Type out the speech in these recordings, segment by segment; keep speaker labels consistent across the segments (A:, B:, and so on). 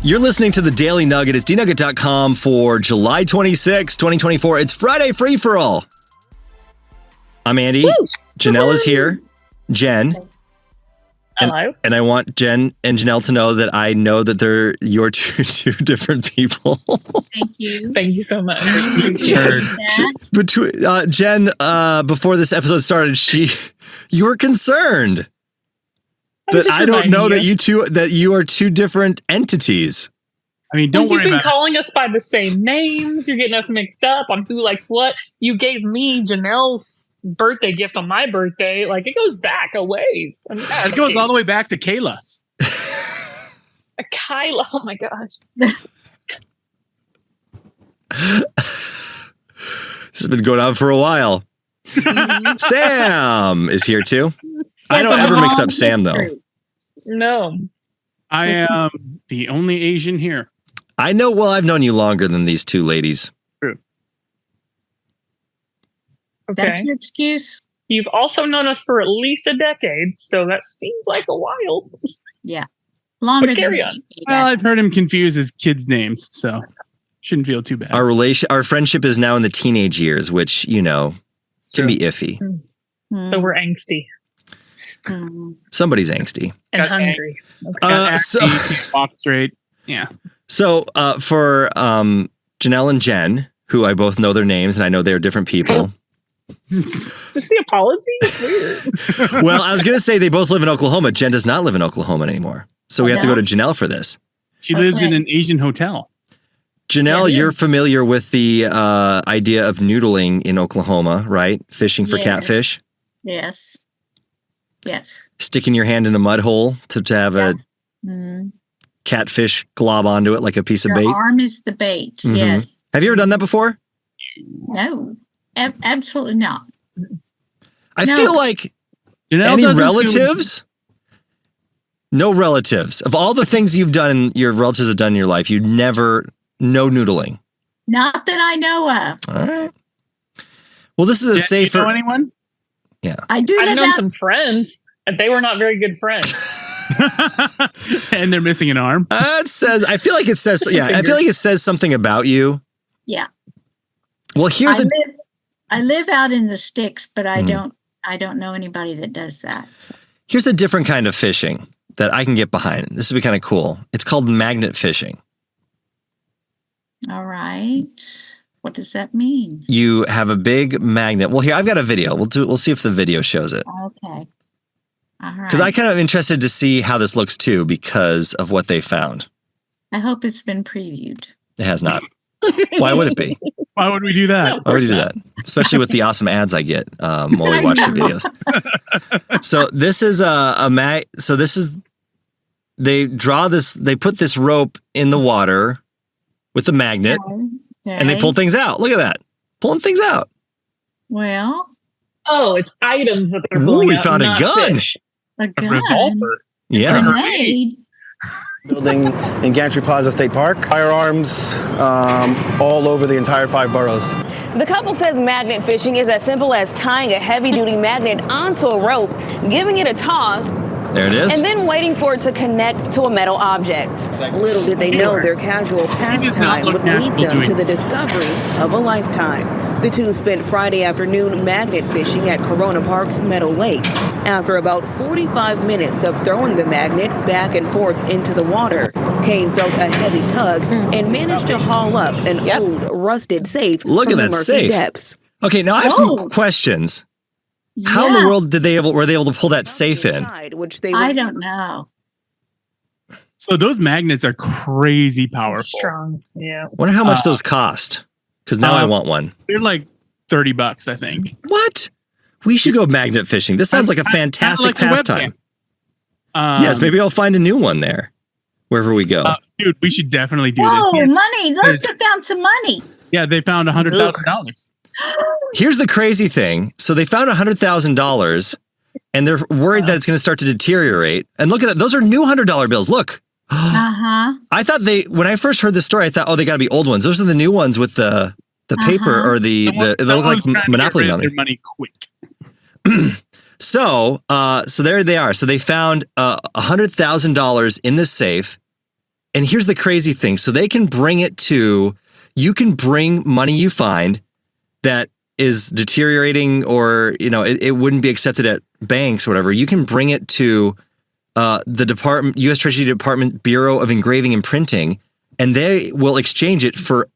A: You're listening to the Daily Nugget. It's dnugget.com for July 26, 2024. It's Friday Free for All. I'm Andy. Woo! Janelle is here. Jenn.
B: Hello.
A: And I want Jenn and Janelle to know that I know that they're your two different people.
C: Thank you.
B: Thank you so much.
A: Jenn, before this episode started, you were concerned that I don't know that you are two different entities.
D: I mean, don't worry about it.
B: You've been calling us by the same names. You're getting us mixed up on who likes what. You gave me Janelle's birthday gift on my birthday. Like, it goes back a ways. I mean,
D: yeah, it goes all the way back to Kayla.
B: Kyla. Oh my gosh.
A: This has been going on for a while. Sam is here too. I don't ever mix up Sam though.
B: No.
D: I am the only Asian here.
A: I know. Well, I've known you longer than these two ladies.
D: True.
B: Okay.
C: That's your excuse?
B: You've also known us for at least a decade, so that seems like a while.
C: Yeah. Longer
B: but carry on.
D: Well, I've heard him confuse his kids' names, so shouldn't feel too bad.
A: Our friendship is now in the teenage years, which, you know, can be iffy.
B: So we're angsty.
A: Somebody's angsty.
B: And hungry.
D: Walk straight. Yeah.
A: So for Janelle and Jenn, who I both know their names and I know they're different people.
B: Is this the apology? It's weird.
A: Well, I was going to say they both live in Oklahoma. Jenn does not live in Oklahoma anymore. So we have to go to Janelle for this.
D: She lives in an Asian hotel.
A: Janelle, you're familiar with the idea of noodling in Oklahoma, right? Fishing for catfish.
C: Yes. Yes.
A: Sticking your hand in a mud hole to have a catfish glob onto it like a piece of bait.
C: Your arm is the bait. Mm-hmm. Yes.
A: Have you ever done that before?
C: No. Absolutely not.
A: I feel like
D: Janelle,
A: any relatives? No relatives. Of all the things you've done, your relatives have done in your life, no noodling.
C: Not that I know of.
A: All right. Well, this is a safer.
D: Do you know anyone?
A: Yeah.
C: I've
B: known some friends, and they were not very good friends.
D: And they're missing an arm.
A: I feel like it says something about you.
C: Yeah.
A: Well,
C: I live out in the sticks, but I don't know anybody that does that. So.
A: Here's a different kind of fishing that I can get behind. This would be kind of cool. It's called magnet fishing.
C: All right. What does that mean?
A: You have a big magnet. Well, here, I've got a video. We'll see if the video shows it.
C: Okay. All right.
A: Because I'm kind of interested to see how this looks too because of what they found.
C: I hope it's been previewed.
A: It has not. Why would it be?
D: Why would we do that?
A: Why would we do that? Especially with the awesome ads I get while we watch the videos. So this is they put this rope in the water with a magnet and they pull things out. Look at that. Pulling things out.
C: Well.
B: Oh, it's items that they're pulling out.
A: We found a gun.
B: Fish.
C: A gun?
D: A revolver.
A: Yeah.
C: A grenade.
E: Building in Gantry Plaza State Park. Firearms all over the entire 5 boroughs.
F: The couple says magnet fishing is as simple as tying a heavy-duty magnet onto a rope, giving it a toss,
A: there it is,
F: and then waiting for it to connect to a metal object. Little did they know their casual pastime would lead them to the discovery of a lifetime. The two spent Friday afternoon magnet fishing at Corona Park's Meadow Lake. After about 45 minutes of throwing the magnet back and forth into the water, Kane felt a heavy tug and managed to haul up an old, rusted safe from the murky depths.
A: Okay, now I have some questions. How in the world were they able to pull that safe in?
C: I don't know.
D: So those magnets are crazy powerful.
B: Strong. Yeah.
A: Wonder how much those cost. Because now I want one.
D: They're like $30, I think.
A: What? We should go magnet fishing. This sounds like a fantastic pastime. Yes, maybe I'll find a new one there, wherever we go.
D: Dude, we should definitely do this.
C: Oh, money. Look, they found some money.
D: Yeah, they found $100,000.
A: Here's the crazy thing. So they found $100,000 and they're worried that it's going to start to deteriorate. And look at that. Those are new $100 bills. Look. I thought when I first heard this story, I thought, they got to be old ones. Those are the new ones with the paper or they look like Monopoly money.
D: Their money quick.
A: So there they are. So they found $100,000 in this safe. And here's the crazy thing. So they can bring it to, you can bring money you find that is deteriorating or, it wouldn't be accepted at banks or whatever. You can bring it to the U.S. Treasury Department Bureau of Engraving and Printing, and they will exchange it for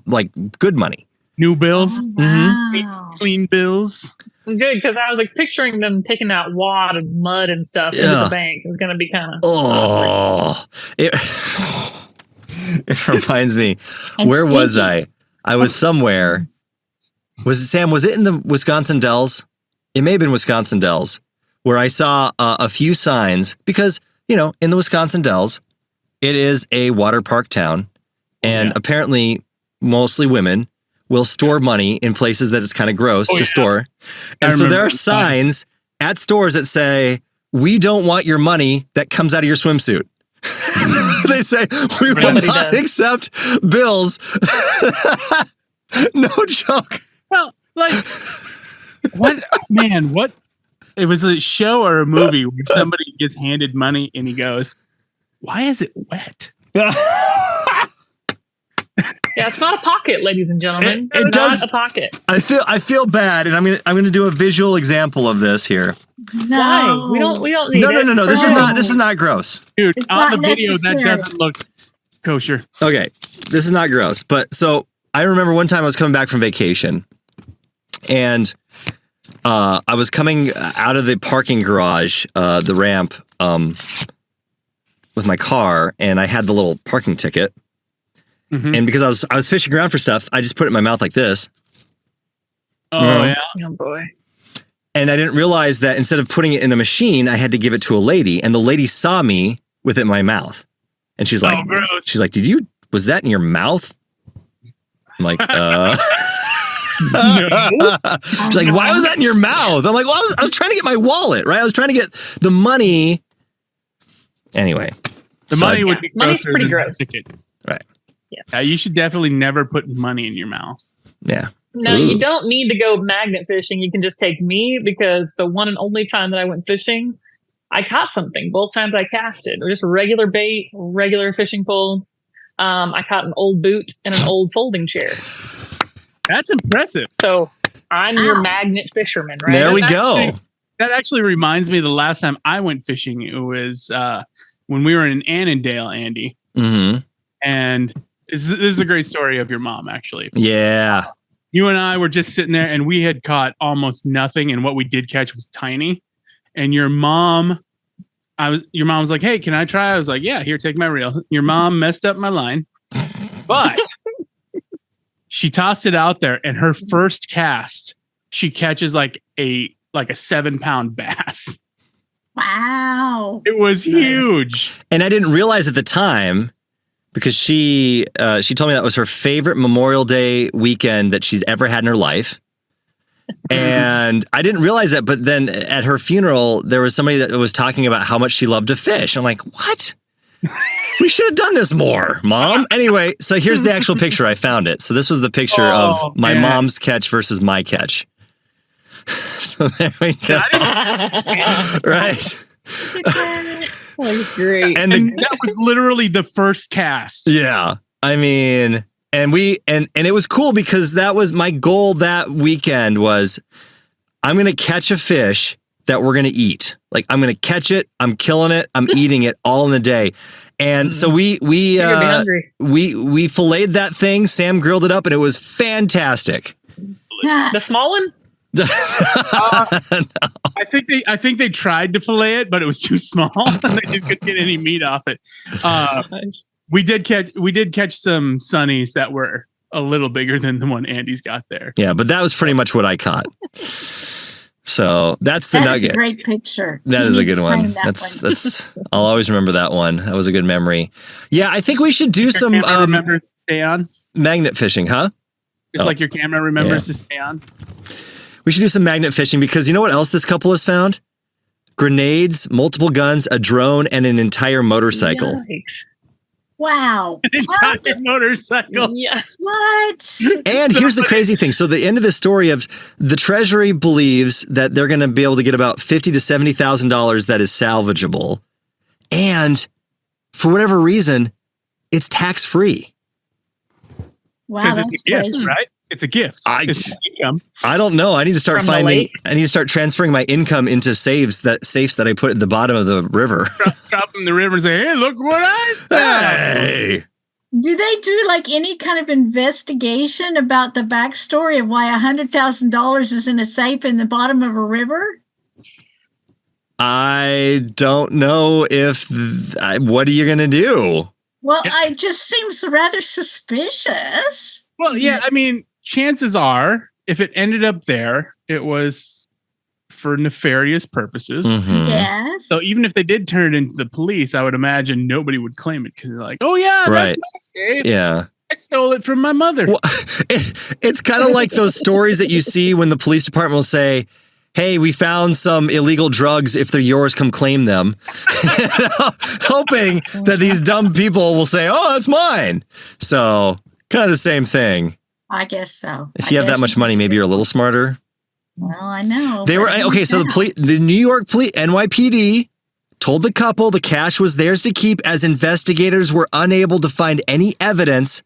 A: like good money.
D: New bills.
C: Wow.
D: Clean bills.
B: Good, because I was like picturing them taking that wad of mud and stuff into the bank. It was going to be kind of.
A: Oh, it reminds me.
C: And
A: where
C: stinky.
A: was I? I was somewhere. Was it in the Wisconsin Dells? It may have been Wisconsin Dells, where I saw a few signs because, in the Wisconsin Dells, it is a water park town. And apparently mostly women will store money in places that it's kind of gross to store. And so there are signs at stores that say, "We don't want your money that comes out of your swimsuit." They say, "We will not accept bills." No joke.
D: Well, like, what? It was a show or a movie where somebody gets handed money and he goes, "Why is it wet?"
B: Yeah, it's not a pocket, ladies and gentlemen.
A: It
B: It's
A: does-
B: not a pocket.
A: I feel bad, and I'm gonna do a visual example of this here.
C: No.
B: Why? We don't need it.
A: No. This is not gross.
D: Dude,
C: It's
D: on
C: not
D: the video,
C: necessary.
D: that doesn't look kosher.
A: Okay, this is not gross, but so I remember one time I was coming back from vacation, and I was coming out of the parking garage, the ramp, with my car, and I had the little parking ticket.
D: Mm-hmm.
A: And because I was fishing around for stuff, I just put it in my mouth like this.
D: Oh,
A: Mhm.
D: yeah.
B: Oh boy.
A: And I didn't realize that instead of putting it in a machine, I had to give it to a lady, and the lady saw me with it in my mouth. And she's like,
D: gross.
A: was that in your mouth? I'm like,
D: No.
A: She's like, why was that in your mouth? I'm like, well, I was trying to get my wallet, right? I was trying to get the money. Anyway.
D: The money would be
B: Money's
D: grosser
B: pretty
D: than the
B: gross.
D: ticket.
A: Right.
B: Yeah.
D: You should definitely never put money in your mouth.
A: Yeah.
B: No, you don't need to go magnet fishing. You can just take me, because the one and only time that I went fishing, I caught something. Both times I casted, or just regular bait, regular fishing pole. I caught an old boot and an old folding chair.
D: That's impressive.
B: So I'm your magnet fisherman, right?
A: There we
D: That
A: go.
D: actually- That actually reminds me of the last time I went fishing. It was when we were in Annandale, Andy.
A: Mm-hmm.
D: And this is a great story of your mom, actually.
A: Yeah.
D: You and I were just sitting there and we had caught almost nothing. And what we did catch was tiny. And your mom was like, "Hey, can I try?" I was like, "Yeah, here, take my reel." Your mom messed up my line, but she tossed it out there, and her first cast, she catches like a 7-pound bass.
C: Wow.
D: It was huge.
A: And I didn't realize at the time, because she told me that was her favorite Memorial Day weekend that she's ever had in her life. And I didn't realize that, but then at her funeral, there was somebody that was talking about how much she loved to fish. I'm like, what? We should have done this more, Mom. Anyway, so here's the actual picture. I found it. So this was the picture of my mom's catch versus my catch. So there we go. Right.
B: That was great.
D: And that was literally the first cast.
A: Yeah. I mean, and it was cool because that was my goal that weekend was I'm going to catch a fish that we're going to eat. Like I'm going to catch it. I'm killing it. I'm eating it all in a day. And so we filleted that thing. Sam grilled it up and it was fantastic.
B: The small one?
A: No.
D: I think they tried to fillet it, but it was too small. They just couldn't get any meat off it. We did catch some sunnies that were a little bigger than the one Andy's got there.
A: Yeah, but that was pretty much what I caught. So that's the Nugget.
C: That's a great picture.
A: That
C: You
A: is a
C: need
A: good
C: to
A: one.
C: frame that
A: That's I'll always remember that one. That was a good memory. Yeah, I think we should do some
D: remember to stay on
A: magnet fishing, huh?
D: Just like your camera remembers to stay on.
A: We should do some magnet fishing because you know what else this couple has found? Grenades, multiple guns, a drone, and an entire motorcycle.
B: Yikes.
C: Wow.
D: An entire motorcycle.
B: Yeah.
C: What?
A: And here's the crazy thing. So the end of the story of the Treasury believes that they're going to be able to get about $50,000 to $70,000 that is salvageable. And for whatever reason, it's tax-free.
C: Wow,
D: Because
C: that's
D: it's a gift,
C: crazy.
D: right? It's a gift. It's income.
A: I don't know. I need to start
B: From the lake?
A: I need to start transferring my income into safes that I put at the bottom of the river.
D: Drop in the river and say, "Hey, look what I found."
A: Hey.
C: Do they do like any kind of investigation about the backstory of why $100,000 is in a safe in the bottom of a river?
A: I don't know what are you going to do?
C: Well, it just seems rather suspicious.
D: Well, yeah, I mean, chances are, if it ended up there, it was for nefarious purposes.
A: Mhm.
C: Yes.
D: So even if they did turn it into the police, I would imagine nobody would claim it because they're like, "Oh yeah,
A: Right.
D: that's my safe.
A: Yeah.
D: I stole it from my mother."
A: Well, it's kind of like those stories that you see when the police department will say, "Hey, we found some illegal drugs. If they're yours, come claim them." Hoping that these dumb people will say, "Oh, that's mine." So kind of the same thing.
C: I guess so.
A: If you have that much money, maybe you're a little smarter.
C: Well, I know.
A: They were
C: but
A: okay. So the New York NYPD told the couple the cash was theirs to keep as investigators were unable to find any evidence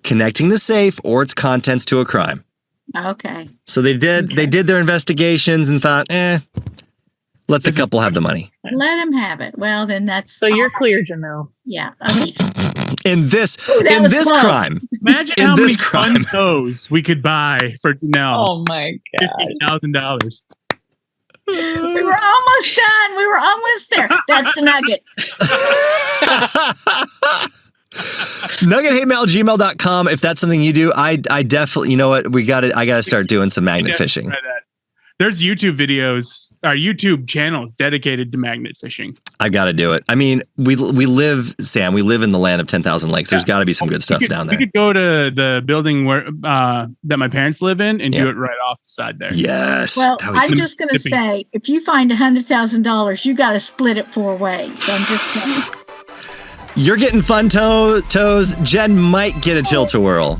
A: connecting the safe or its contents to a crime.
C: Okay.
A: So they did their investigations and thought, let the couple have the money.
C: Let him have it. Well, then that's
B: So you're clear, Janelle.
C: yeah. Okay.
A: In this
C: close.
A: crime.
D: Imagine
A: In
D: how
A: this
D: many
A: crime.
D: fun toes we could buy for
B: Oh my God.
D: $50,000.
C: We were almost done. We were almost there. That's the nugget.
A: NuggetHateMail@gmail.com. If that's something you do, I definitely, you know what? I got to start doing some magnet fishing.
D: Try that. There's YouTube videos, our YouTube channels dedicated to magnet fishing.
A: I got to do it. I mean, we live in the land of 10,000 lakes. There's got to be some good stuff down there.
D: We could go to the building where that my parents live in and do it right off the side there.
A: Yes.
C: Well,
A: That would be
C: I'm just going to say, if you find $100,000, you got to split it 4 ways. I'm just saying.
A: You're getting fun toes. Jen might get a tilt-a-whirl.